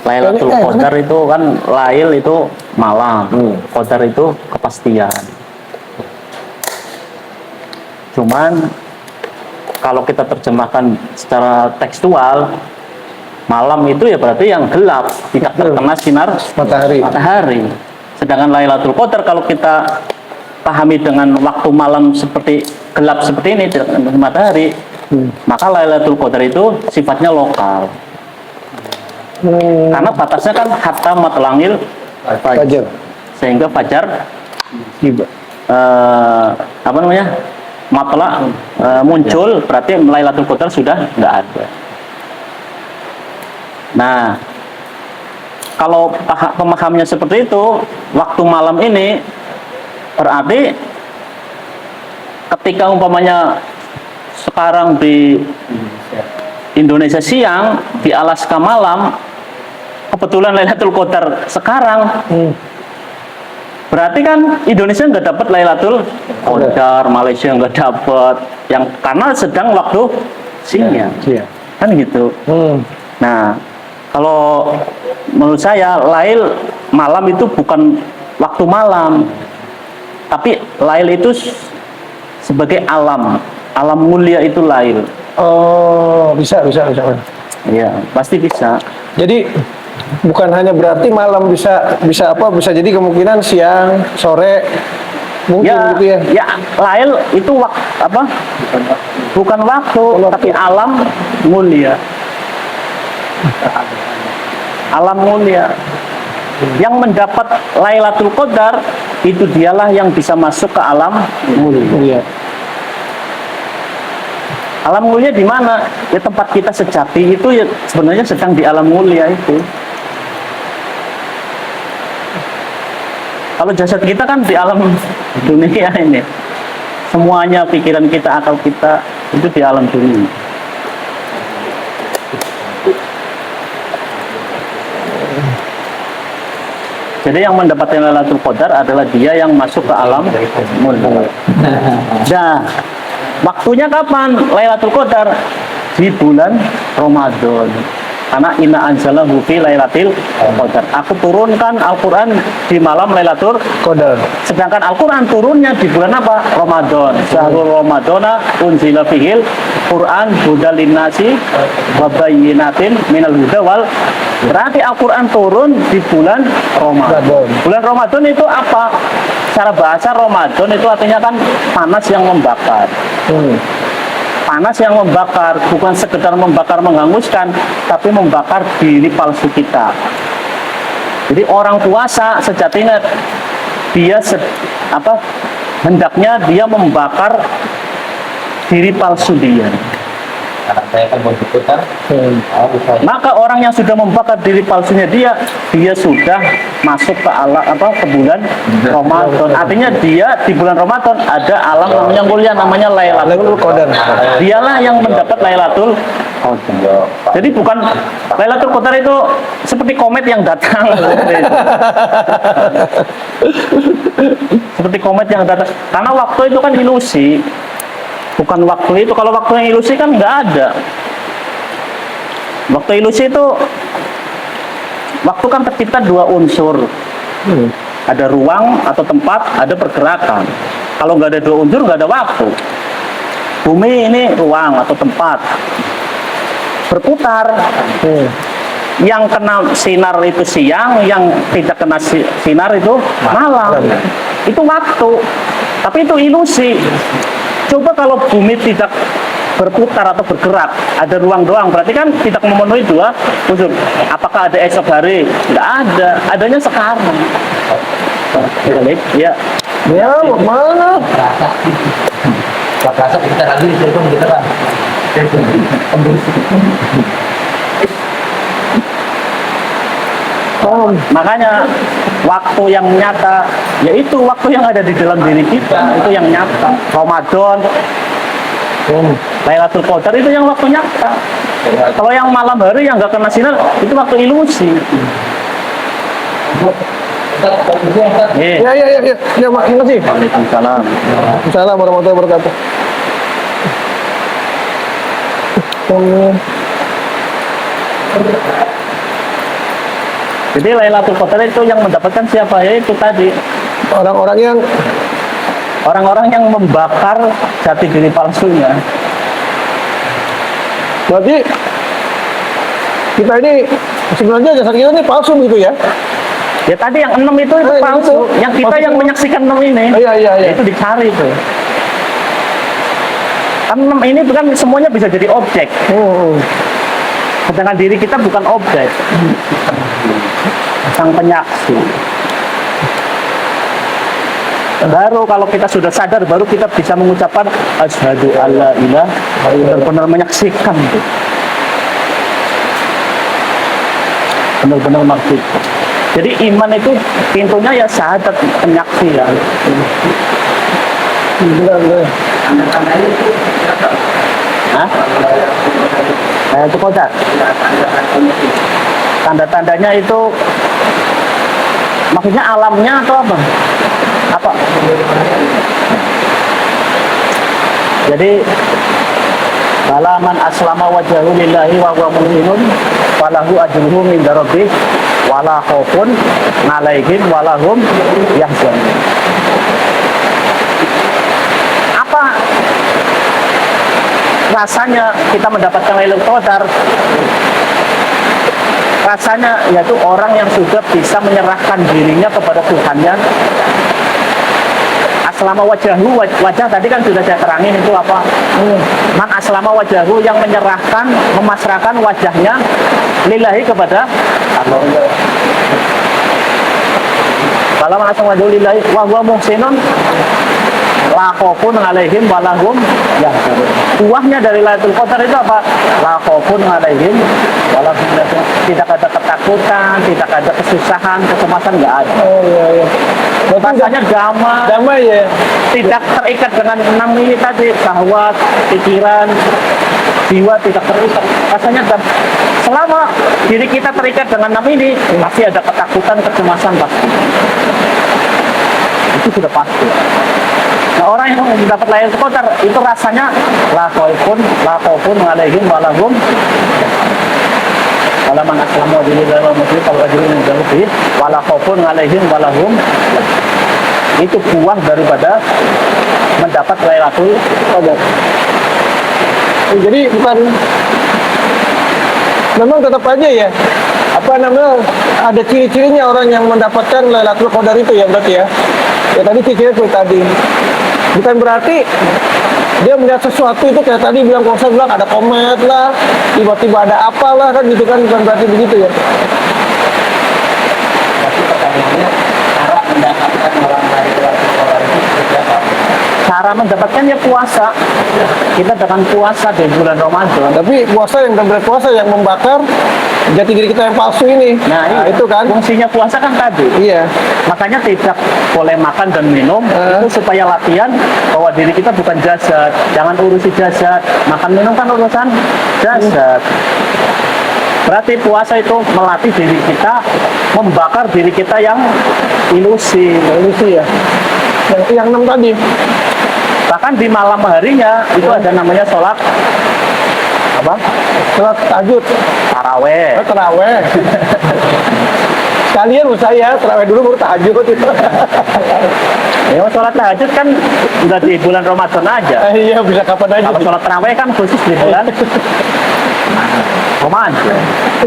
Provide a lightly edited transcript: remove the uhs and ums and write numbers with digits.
Lailatul Qadar itu kan lail itu malam, Qadar itu kepastian. Cuman kalau kita terjemahkan secara tekstual, malam itu ya berarti yang gelap, tidak terkena sinar matahari. Sedangkan Lailatul Qadar kalau kita pahami dengan waktu malam seperti gelap seperti ini tidak terkena matahari, maka Lailatul Qadar itu sifatnya lokal. Karena batasnya kan hatta matlangil fajar, sehingga fajar apa namanya matla muncul, berarti Lailatul Qadar sudah nggak ada. Nah, kalau pemahamnya seperti itu, waktu malam ini berarti ketika umpamanya sekarang di Indonesia siang, di Alaska malam, kebetulan Lailatul Qadar sekarang, berarti kan Indonesia nggak dapat Lailatul Qadar, Malaysia nggak dapat, yang karena sedang waktu siang, kan gitu. Nah, kalau menurut saya lail malam itu bukan waktu malam, tapi lail itu sebagai alam mulia itu lail. Oh, bisa. Iya, pasti bisa. Jadi bukan hanya berarti malam bisa bisa jadi kemungkinan siang, sore mungkin gitu ya. Ya, lail itu bukan waktu, tapi alam mulia. Alam mulia. Yang mendapat Lailatul Qadar itu dialah yang bisa masuk ke alam mulia. Alam mulia di mana? Ya tempat kita sejati itu ya sebenarnya sedang di alam mulia itu. Kalau jasad kita kan di alam dunia ini. Semuanya, pikiran kita, akal kita itu di alam dunia. Jadi yang mendapatkan Lailatul Qadar adalah dia yang masuk ke alam mulia. Nah, waktunya kapan Lailatul Qadar? Di bulan Ramadan. Karena inna anzalahu fi lailatul qadar. Aku turunkan Al-Qur'an di malam Lailatul Qadar. Sedangkan Al-Qur'an turunnya di bulan apa? Ramadan. Syahrul Ramadana unzila fihil Qur'an hudal linnasi wa bayyinatin minal huda wal. Berarti Al-Qur'an turun di bulan Ramadan. Bulan Ramadan itu apa? Secara bahasa Ramadan itu artinya kan panas yang membakar. Panas yang membakar, bukan sekedar membakar menghanguskan, tapi membakar diri palsu kita. Jadi orang puasa sejatinya dia hendaknya dia membakar diri palsu dia. Karena saya kan berputar, Maka orang yang sudah membakar diri palsunya dia sudah masuk ke ke bulan Ramadan. Artinya dia di bulan Ramadan ada alam namanya mulia, namanya Lailatul Qadar. Dialah yang mendapat Lailatul Qadar. Jadi bukan Lailatul Qadar itu seperti komet yang datang. Seperti komet yang datang. Karena waktu itu kan ilusi. Bukan waktu itu. Kalau waktu yang ilusi kan nggak ada. Waktu ilusi itu, waktu kan tercipta dua unsur. Ada ruang atau tempat, ada pergerakan. Kalau nggak ada dua unsur, nggak ada waktu. Bumi ini ruang atau tempat. Berputar. Yang kena sinar itu siang, yang tidak kena sinar itu malam. Itu waktu. Tapi itu ilusi. Coba kalau bumi tidak berputar atau bergerak, ada ruang doang, berarti kan tidak memenuhi dua unsur. Apakah ada esok hari? Nggak ada, adanya sekarang. Ya. Ya, mana? Rasa kita lagi di telepon kita kan. Makanya waktu yang nyata, yaitu waktu yang ada di dalam diri kita, itu yang nyata. Ramadan, Lailatul Qadar itu yang waktu nyata. Kalau yang malam hari yang nggak kena sinar itu waktu ilusi. Nih. Ya, Mak, makasih. Waalaikumsalam. Waalaikumsalam warahmatullahi wabarakatuh. Jadi Lailatul Qadar itu yang mendapatkan siapa? Ya itu tadi Orang-orang yang orang-orang yang membakar jati diri palsunya. berarti kita ini sebenarnya jasad kita ini palsu gitu ya? Ya tadi yang 6 itu Nah, palsu. itu. Yang kita Maksudnya- yang menyaksikan 6 ini. Iya. Itu dicari tuh. Kan 6 ini bukan semuanya bisa jadi objek. Sedangkan diri kita bukan objek. Sang penyaksi. Baru kalau kita sudah sadar, baru kita bisa mengucapkan asyhadu alla ilaha illallah, benar-benar menyaksikan. Benar-benar maksud. Jadi iman itu pintunya ya syahadat penyaksi ya. Benar. Hah? Nah, itu kodar. Tanda-tandanya itu maksudnya alamnya atau apa? Apa? Jadi balaman aslama wajhahu lillahi wa huwa muhsinun falahu ajruhu min rabbih wala khaufun 'alaihim wala hum yahzanun. Apa rasanya kita mendapatkan Lailatul Qadar? Rasanya yaitu orang yang sudah bisa menyerahkan dirinya kepada Tuhannya. Aslama wajahu, wajah tadi kan sudah saya terangin itu apa? Man aslama wajahu, yang menyerahkan, memasrahkan wajahnya lillahi kepada Allah. Kalau man aslama wajahu lillahi wa huwa muhsinun la khaufun 'alaihim wa lahum yahzanun. Buahnya dari Lailatul Qadar itu apa? La khaufun 'alaihim wa lahum yahzanun. Tidak ada ketakutan, tidak ada kesusahan, kecemasan, enggak ada. Oh iya. Rasanya Damai ya. tidak terikat dengan 6 ini tadi, syahwat, pikiran, jiwa tidak terikat. Rasanya selama diri kita terikat dengan 6 ini, pasti ada ketakutan, kecemasan pasti. Itu sudah pasti. Nah, orang yang mendapat Lailatul Qadar itu rasanya la khaufun 'alaihim wa lahum wala man aslama wajhahu lillahi muslim kalau ajrun min wala khaufun 'alaihim wa lahum. Itu buah daripada mendapat Lailatul Qadar. Jadi bukan, memang tetap aja ya, apa namanya, ada ciri-cirinya orang yang mendapatkan Lailatul Qadar itu ya berarti ya. Ya tadi ciri-cirinya seperti tadi. Bukan berarti dia melihat sesuatu itu kayak tadi bilang, kalau saya bilang ada komet lah, tiba-tiba ada apalah kan gitu kan, bukan berarti begitu ya. Tapi pertanyaannya, cara mendapatkan orang Lailatul Qadar itu seperti apa? Cara mendapatkannya puasa. Kita dengan puasa di bulan Ramadan. Tapi puasa yang benar puasa yang membakar jati diri kita yang palsu ini. Nah, itu kan. fungsinya puasa kan tadi. Iya. Makanya tidak boleh makan dan minum itu supaya latihan bahwa diri kita bukan jasad. Jangan urusi jasad. Makan minum kan urusan jasad. Berarti puasa itu melatih diri kita, membakar diri kita yang ilusi. Ilusi ya. Yang 6 tadi. Bahkan di malam harinya itu ada namanya sholat apa? Sholat tahajud, Taraweh. taraweh. Sekalian menurut saya taraweh dulu baru tahajud itu. Ya, sholat tahajud kan udah di bulan Ramadan aja. Iya, bisa kapan aja. Kalau sholat taraweh kan khusus di bulan Ramadan. Ini